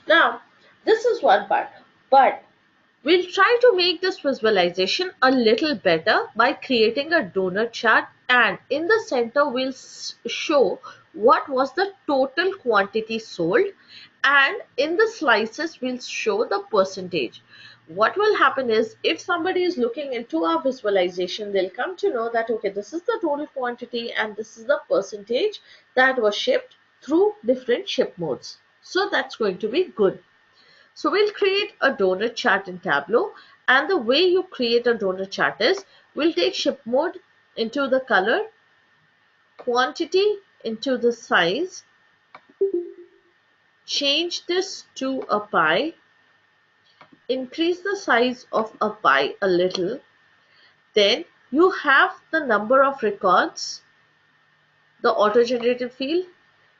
Now, this is one part, but we'll try to make this visualization a little better by creating a donut chart, and in the center we'll show what was the total quantity sold, and in the slices we'll show the percentage. What will happen is if somebody is looking into our visualization, they'll come to know that okay, this is the total quantity and this is the percentage that was shipped through different ship modes. So that's going to be good. So we'll create a donut chart in Tableau, and the way you create a donut chart is we'll take ship mode into the color, quantity into the size, change this to a pie, increase the size of a pie a little, then you have the number of records, the auto-generated field,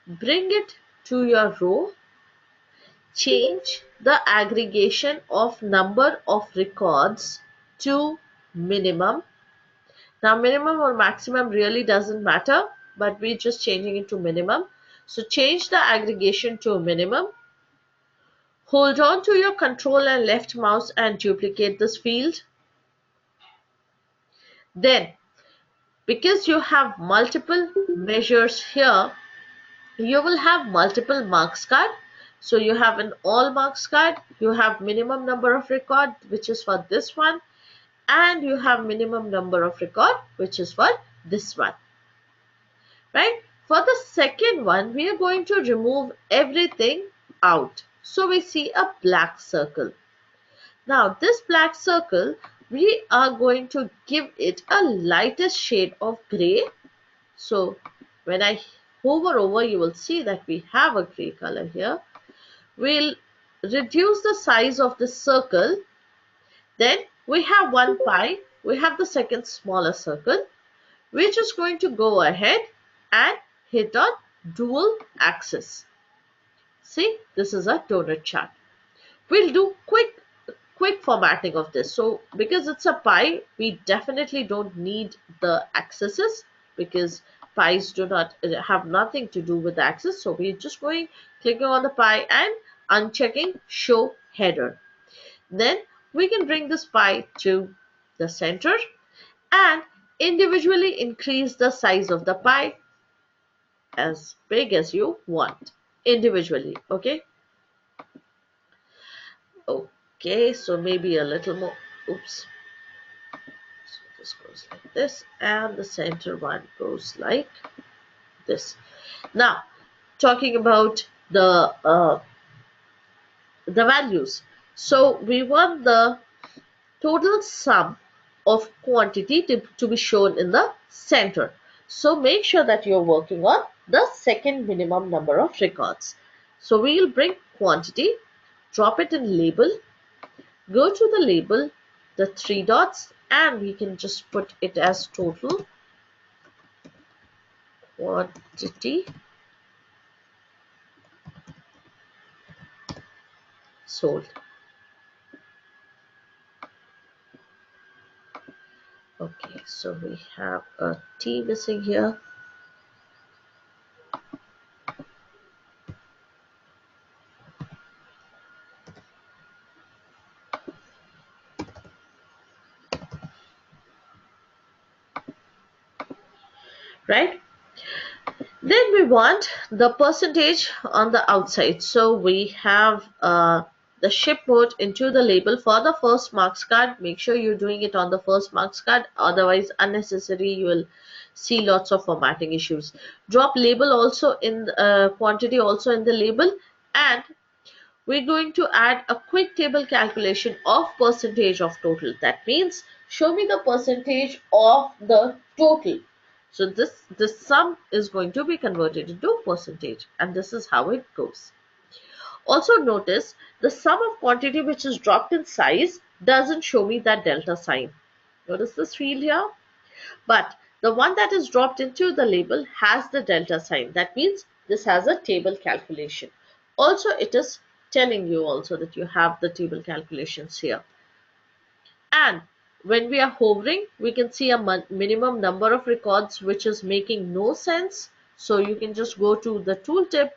bring it to your row, change the aggregation of number of records to minimum. Now minimum or maximum really doesn't matter, but we're just changing it to minimum. So change the aggregation to a minimum. Hold on to your control and left mouse and duplicate this field. Then, because you have multiple measures here, you will have multiple marks card. So you have an all marks card, you have minimum number of record, which is for this one, and you have minimum number of record, which is for this one. Right? For the second one, we are going to remove everything out. So we see a black circle. Now this black circle, we are going to give it a lightest shade of gray. So when I hover over, you will see that we have a gray color here. We'll reduce the size of the circle. Then we have one pie. We have the second smaller circle. We're just going to go ahead and hit on dual axis. See, this is a donut chart. We'll do quick formatting of this. So because it's a pie, we definitely don't need the axes because pies do not have nothing to do with the axis. So we're just clicking on the pie and unchecking show header. Then we can bring this pie to the center and individually increase the size of the pie as big as you want individually. Okay, so maybe a little more. Oops. So this goes like this, and the center one goes like this. Now, talking about the values. So we want the total sum of quantity to be shown in the center. So make sure that you're working on the second minimum number of records. So we'll bring quantity, drop it in label, go to the label, the three dots, and we can just put it as total quantity sold. Okay, so we have a T missing here. Right? Then we want the percentage on the outside. So we have the ship mode into the label for the first marks card. Make sure you're doing it on the first marks card, otherwise unnecessary you will see lots of formatting issues. Drop label also in quantity also in the label, and we're going to add a quick table calculation of percentage of total. That means show me the percentage of the total. So this sum is going to be converted into percentage, and this is how it goes. Also notice the sum of quantity which is dropped in size doesn't show me that delta sign. Notice this field here, but the one that is dropped into the label has the delta sign. That means this has a table calculation. Also, it is telling you also that you have the table calculations here. And when we are hovering, we can see a minimum number of records which is making no sense. So you can just go to the tooltip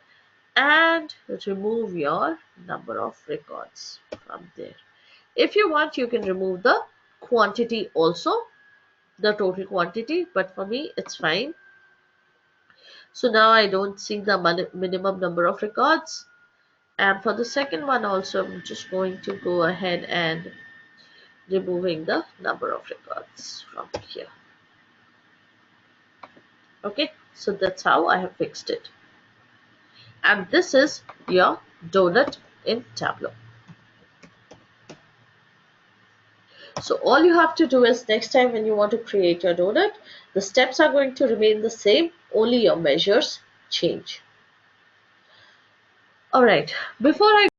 and remove your number of records from there. If you want, you can remove the quantity also, the total quantity, but for me it's fine. So now I don't see the minimum number of records. And for the second one also, I'm just going to go ahead and removing the number of records from here. Okay, so that's how I have fixed it. And this is your donut in Tableau. So all you have to do is, next time when you want to create your donut, the steps are going to remain the same, only your measures change. Alright, before I